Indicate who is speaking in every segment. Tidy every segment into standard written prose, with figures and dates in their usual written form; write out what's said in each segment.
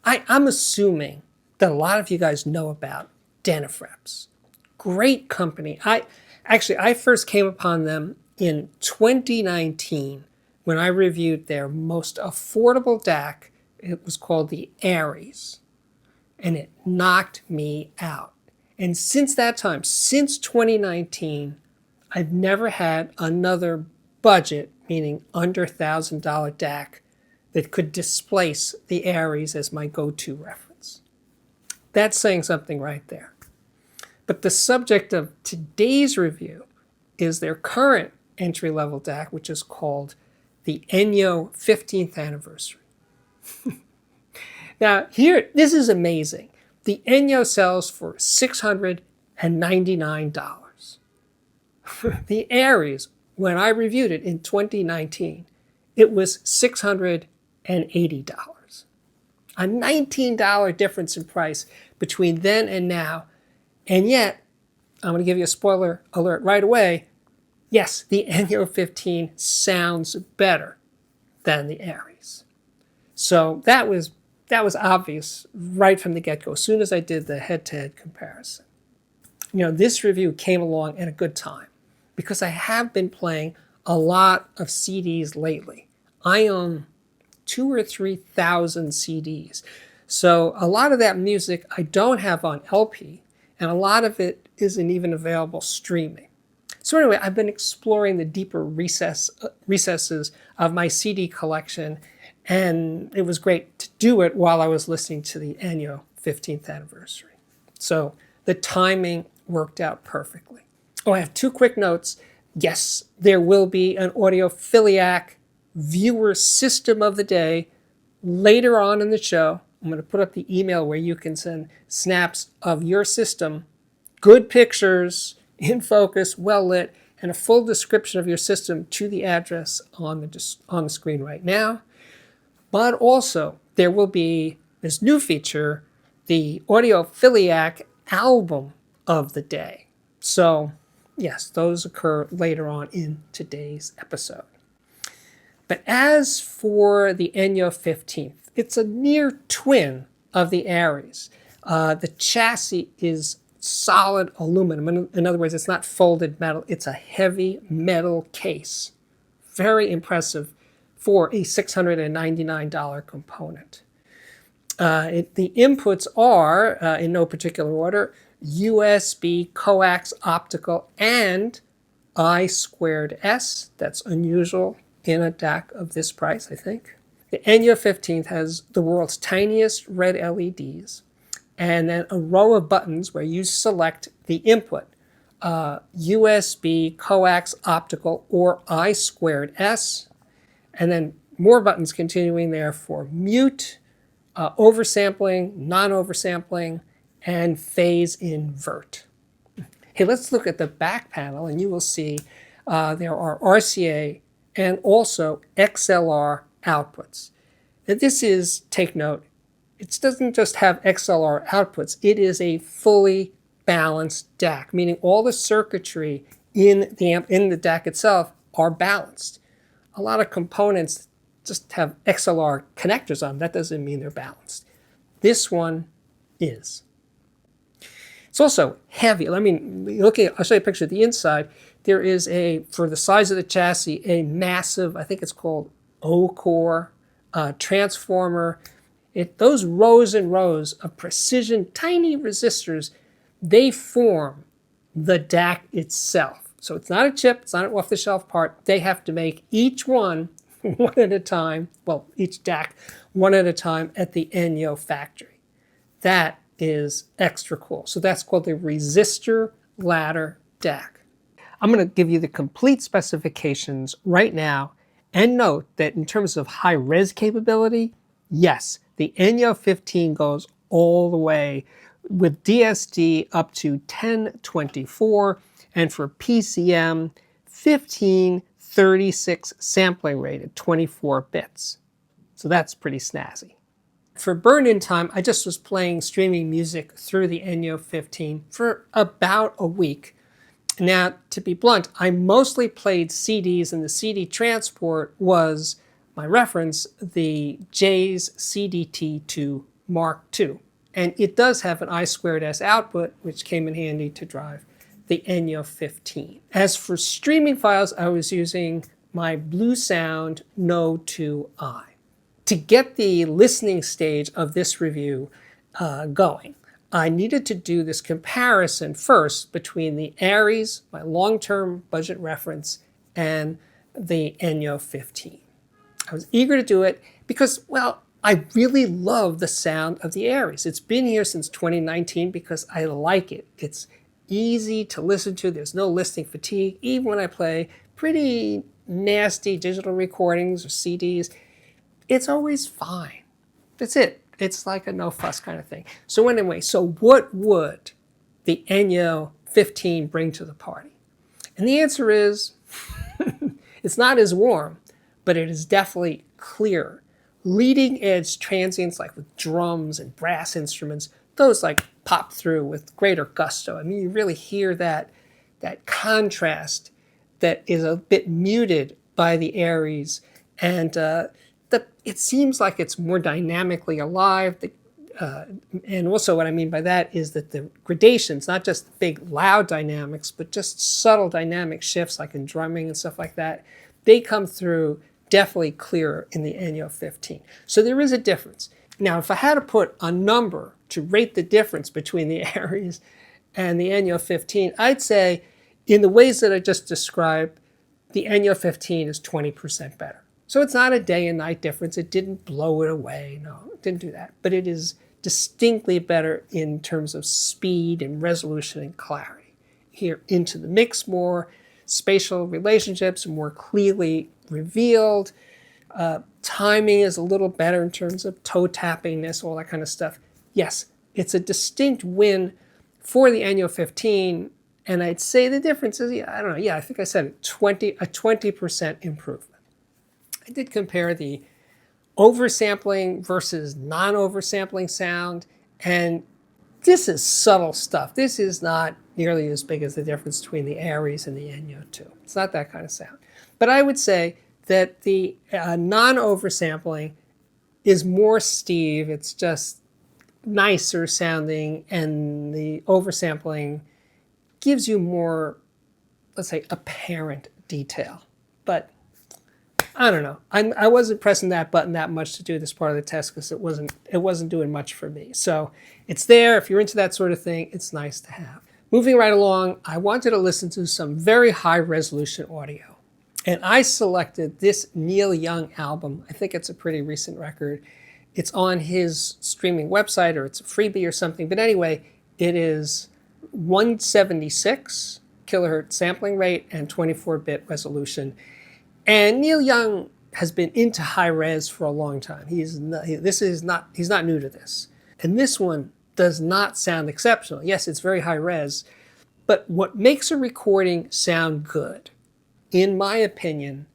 Speaker 1: I'm assuming that a lot of you guys know about DENAFRIPS. Great company. I first came upon them in 2019 when I reviewed their most affordable DAC. It was called the Aries, and it knocked me out. And since that time, since 2019, I've never had another budget, meaning under $1,000 DAC, that could displace the Aries as my go-to reference. That's saying something right there. But the subject of today's review is their current entry-level DAC, which is called the Enyo 15th Anniversary. Now, here, this is amazing. The Enyo sells for $699. The Aries, when I reviewed it in 2019, it was $680. A $19 difference in price between then and now. And yet, I'm going to give you a spoiler alert right away. Yes, the Enyo 15 sounds better than the Aries. So that was obvious right from the get-go, as soon as I did the head-to-head comparison. You know, this review came along at a good time because I have been playing a lot of CDs lately. I own 2,000 or 3,000 CDs. So a lot of that music I don't have on LP, and a lot of it isn't even available streaming. So anyway, I've been exploring the deeper recesses of my CD collection, and it was great to do it while I was listening to the Enyo 15th Anniversary. So the timing worked out perfectly. Oh, I have two quick notes. Yes, there will be an Audiophiliac viewer system of the day later on in the show. I'm going to put up the email where you can send snaps of your system, good pictures, in focus, well lit, and a full description of your system to the address on the screen right now. But also, there will be this new feature, the Audiophiliac album of the day. So, yes, those occur later on in today's episode. But as for the Enyo 15th, it's a near twin of the Aries. The chassis is solid aluminum. In other words, it's not folded metal. It's a heavy metal case. Very impressive for a $699 component. The inputs are, in no particular order, USB, coax, optical, and I2S. That's unusual in a DAC of this price, I think. The Enyo 15th has the world's tiniest red LEDs, and then a row of buttons where you select the input, USB, coax, optical, or I2S, and then more buttons continuing there for mute, oversampling, non-oversampling, and phase invert. Hey, let's look at the back panel, and you will see there are RCA and also XLR outputs. Now this is, take note, it doesn't just have XLR outputs, it is a fully balanced DAC, meaning all the circuitry in the DAC itself are balanced. A lot of components just have XLR connectors on them. That doesn't mean they're balanced. This one is. It's also heavy. I'll show you a picture of the inside. There is for the size of the chassis, a massive, I think it's called O-core transformer. Those rows and rows of precision, tiny resistors, they form the DAC itself. So it's not a chip, it's not an off-the-shelf part. They have to make each one at a time, well, each DAC one at a time at the Enyo factory. That is extra cool. So that's called the resistor ladder DAC. I'm going to give you the complete specifications right now, and note that in terms of high-res capability, yes, the Enyo 15 goes all the way with DSD up to 1024, and for PCM, 1536 sampling rate at 24 bits. So that's pretty snazzy. For burn-in time, I just was streaming music through the Enyo 15 for about a week. Now, to be blunt, I mostly played CDs, and the CD transport was my reference, the Jay's CDT2 Mark II. And it does have an I2S output, which came in handy to drive the Enyo 15. As for streaming files, I was using my Bluesound No 2i. To get the listening stage of this review going, I needed to do this comparison first between the Aries, my long-term budget reference, and the Enyo 15. I was eager to do it because, well, I really love the sound of the Aries. It's been here since 2019 because I like it. It's easy to listen to. There's no listening fatigue. Even when I play pretty nasty digital recordings or CDs, it's always fine. That's it. It's like a no fuss kind of thing. So anyway, so what would the Enyo 15 bring to the party? And the answer is, it's not as warm, but it is definitely clearer. Leading edge transients like with drums and brass instruments, those like pop through with greater gusto. I mean, you really hear that contrast that is a bit muted by the Aries, and it seems like it's more dynamically alive. And also what I mean by that is that the gradations, not just big loud dynamics, but just subtle dynamic shifts like in drumming and stuff like that, they come through definitely clearer in the Enyo 15. So there is a difference. Now, if I had to put a number to rate the difference between the Aries and the Enyo 15, I'd say in the ways that I just described, the Enyo 15 is 20% better. So it's not a day and night difference. It didn't blow it away. No, it didn't do that. But it is distinctly better in terms of speed and resolution and clarity. Here into the mix more, spatial relationships are more clearly revealed. Timing is a little better in terms of toe tappingness, all that kind of stuff. Yes, it's a distinct win for the Enyo 15. And I'd say the difference is, I don't know, I think I said it, a 20% improvement. I did compare the oversampling versus non-oversampling sound, and this is subtle stuff. This is not nearly as big as the difference between the Aries and the Enyo 2. It's not that kind of sound. But I would say that the non-oversampling is more Steve. It's just nicer sounding, and the oversampling gives you more, let's say, apparent detail. But I don't know. I wasn't pressing that button that much to do this part of the test because it wasn't doing much for me. So it's there. If you're into that sort of thing, it's nice to have. Moving right along, I wanted to listen to some very high resolution audio. And I selected this Neil Young album. I think it's a pretty recent record. It's on his streaming website, or it's a freebie or something. But anyway, it is 176 kilohertz sampling rate and 24-bit resolution. And Neil Young has been into high res for a long time. He's not new to this. And this one does not sound exceptional. Yes, it's very high res, but what makes a recording sound good, in my opinion,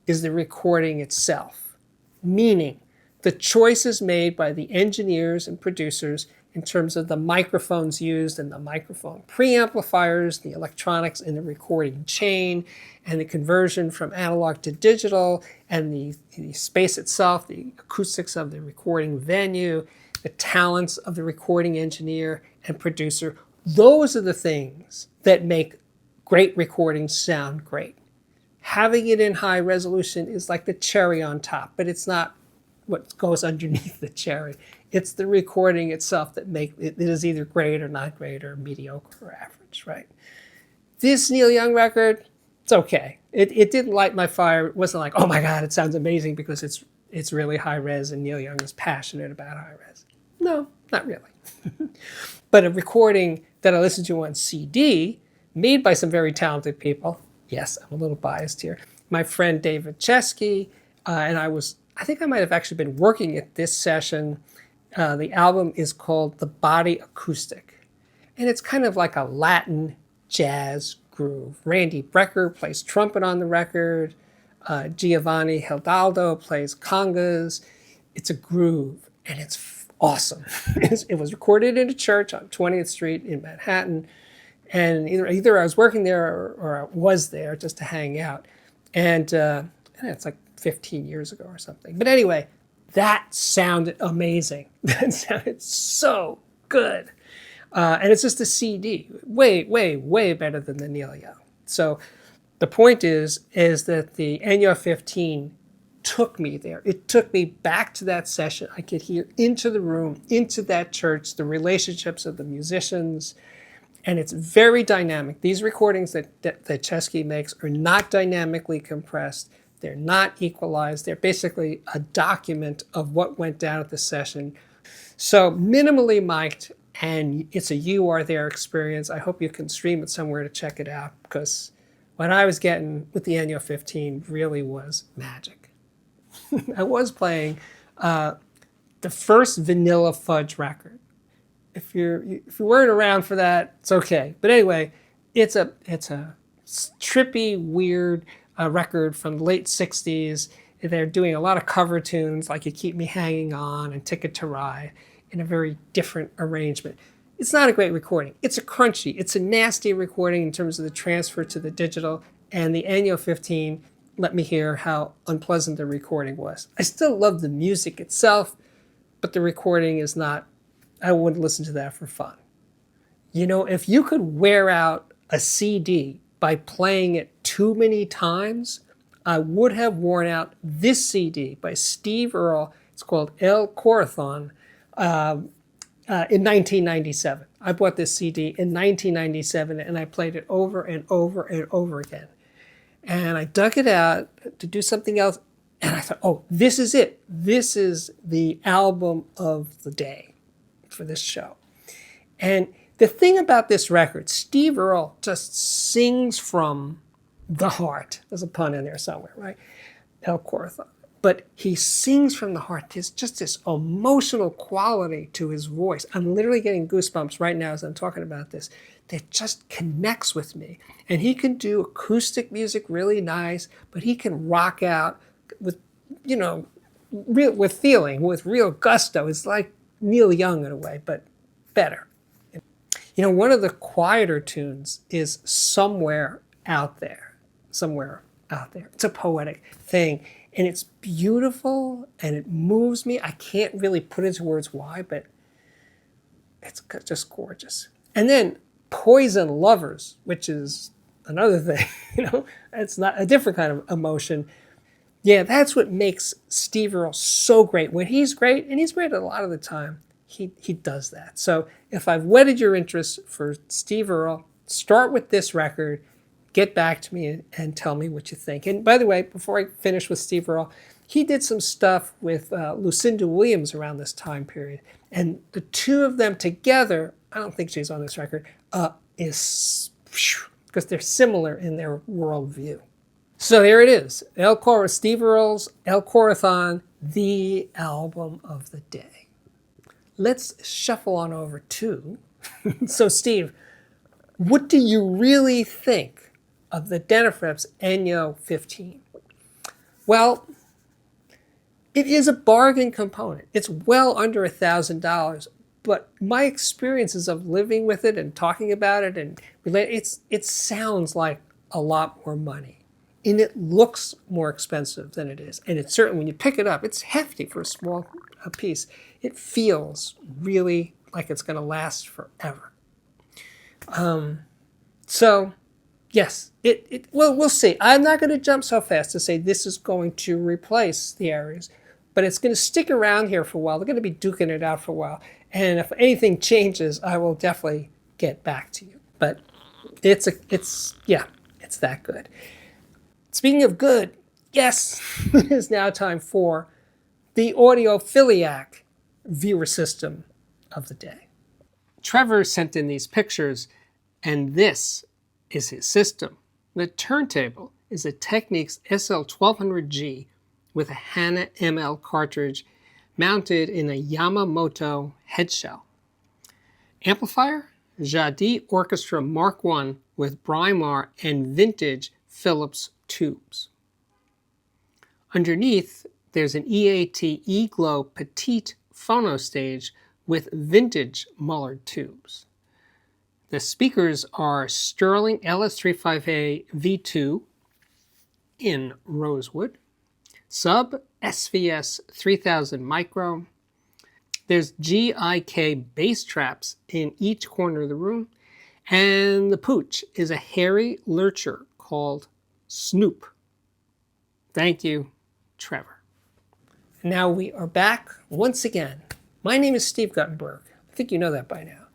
Speaker 1: is the recording itself. Meaning, the choices made by the engineers and producers in terms of the microphones used and the microphone preamplifiers, the electronics in the recording chain, and the conversion from analog to digital, and the space itself, the acoustics of the recording venue, the talents of the recording engineer and producer. Those are the things that make great recordings sound great. Having it in high resolution is like the cherry on top, but it's not what goes underneath the cherry. It's the recording itself that it is either great or not great or mediocre or average, right? This Neil Young record, it's okay. It didn't light my fire. It wasn't like, oh my God, it sounds amazing because it's really high res and Neil Young is passionate about high res. No, not really. But a recording that I listened to on CD, made by some very talented people. Yes, I'm a little biased here. My friend David Chesky, and I think I might have actually been working at this session. The album is called The Body Acoustic. And it's kind of like a Latin jazz groove. Randy Brecker plays trumpet on the record. Giovanni Hidalgo plays congas. It's a groove, and it's awesome. It was recorded in a church on 20th Street in Manhattan. And either I was working there or I was there just to hang out. And it's like 15 years ago or something. But anyway, That sounded amazing. That sounded so good. And it's just a CD. Way, way, way better than the Neil Young. So the point is that the Enyo 15 took me there. It took me back to that session. I could hear into the room, into that church, the relationships of the musicians, and it's very dynamic. These recordings that Chesky makes are not dynamically compressed. They're not equalized. They're basically a document of what went down at the session. So minimally mic'd, and it's a you are there experience. I hope you can stream it somewhere to check it out, because what I was getting with the Enyo 15 really was magic. I was playing the first Vanilla Fudge record. If you weren't around for that, it's okay. But anyway, it's a trippy, weird record from the late 60s. They're doing a lot of cover tunes like You Keep Me Hanging On and Ticket to Ride in a very different arrangement. It's not a great recording. It's a crunchy, it's a nasty recording in terms of the transfer to the digital, and the Enyo 15 let me hear how unpleasant the recording was. I still love the music itself, but the recording is not, I wouldn't listen to that for fun. You know, if you could wear out a CD by playing it too many times, I would have worn out this CD by Steve Earle. It's called El Corazon in 1997. I bought this CD in 1997 and I played it over and over and over again. And I dug it out to do something else and I thought, oh, this is it. This is the album of the day for this show. And the thing about this record, Steve Earle just sings from the heart. There's a pun in there somewhere, right? El Corazon. But he sings from the heart. There's just this emotional quality to his voice. I'm literally getting goosebumps right now as I'm talking about this. That just connects with me. And he can do acoustic music really nice, but he can rock out with, you know, with feeling, with real gusto. It's like Neil Young in a way, but better. You know, one of the quieter tunes is Somewhere Out There. Somewhere Out There. It's a poetic thing. And it's beautiful and it moves me. I can't really put into words why, but it's just gorgeous. And then Poison Lovers, which is another thing, you know, it's not a different kind of emotion. Yeah, that's what makes Steve Earle so great. When he's great, and he's great a lot of the time, he does that. So if I've whetted your interest for Steve Earle, start with this record, get back to me and tell me what you think. And by the way, before I finish with Steve Earle, he did some stuff with Lucinda Williams around this time period. And the two of them together, I don't think she's on this record, is because they're similar in their worldview. So there it is. Steve Earle's El Corazon, the album of the day. Let's shuffle on over to, so Steve, what do you really think of the DENAFRIPS Enyo 15? Well, it is a bargain component. It's well under $1,000, but my experiences of living with it and talking about it and it sounds like a lot more money. And it looks more expensive than it is. And it's certainly, when you pick it up, it's hefty for a small piece. It feels really like it's going to last forever. So, yes, well, we'll see. I'm not going to jump so fast to say this is going to replace the Aries, but it's going to stick around here for a while. They're going to be duking it out for a while. And if anything changes, I will definitely get back to you. But it's that good. Speaking of good, yes, it is now time for the Audiophiliac viewer system of the day. Trevor sent in these pictures, and this is his system. The turntable is a Technics SL1200G with a HANA ML cartridge mounted in a Yamamoto headshell. Amplifier, Jadi Orchestra Mark I with Brimar and vintage Philips tubes. Underneath, there's an EAT E-Glow Petite phonostage with vintage Mullard tubes. The speakers are Sterling LS35A V2 in rosewood, Sub SVS 3000 micro. There's GIK bass traps in each corner of the room. And the pooch is a hairy lurcher called Snoop. Thank you, Trevor. Now we are back once again. My name is Steve Guttenberg. I think you know that by now.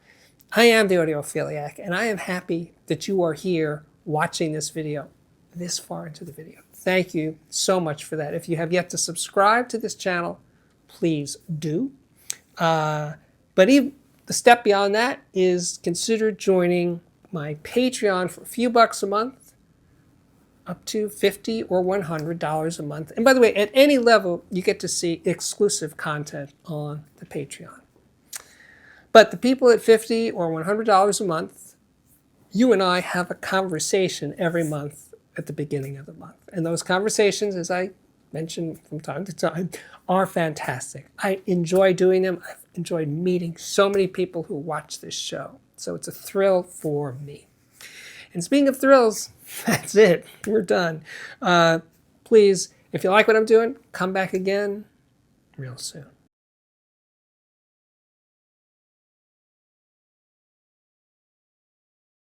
Speaker 1: I am the Audiophiliac, and I am happy that you are here watching this video this far into the video. Thank you so much for that. If you have yet to subscribe to this channel, please do. But even the step beyond that is consider joining my Patreon for a few bucks a month, up to $50 or $100 a month. And by the way, at any level, you get to see exclusive content on the Patreon. But the people at $50 or $100 a month, you and I have a conversation every month at the beginning of the month. And those conversations, as I mention from time to time, are fantastic. I enjoy doing them. I've enjoyed meeting so many people who watch this show. So it's a thrill for me. And speaking of thrills, that's it. We're done. Please, if you like what I'm doing, come back again real soon.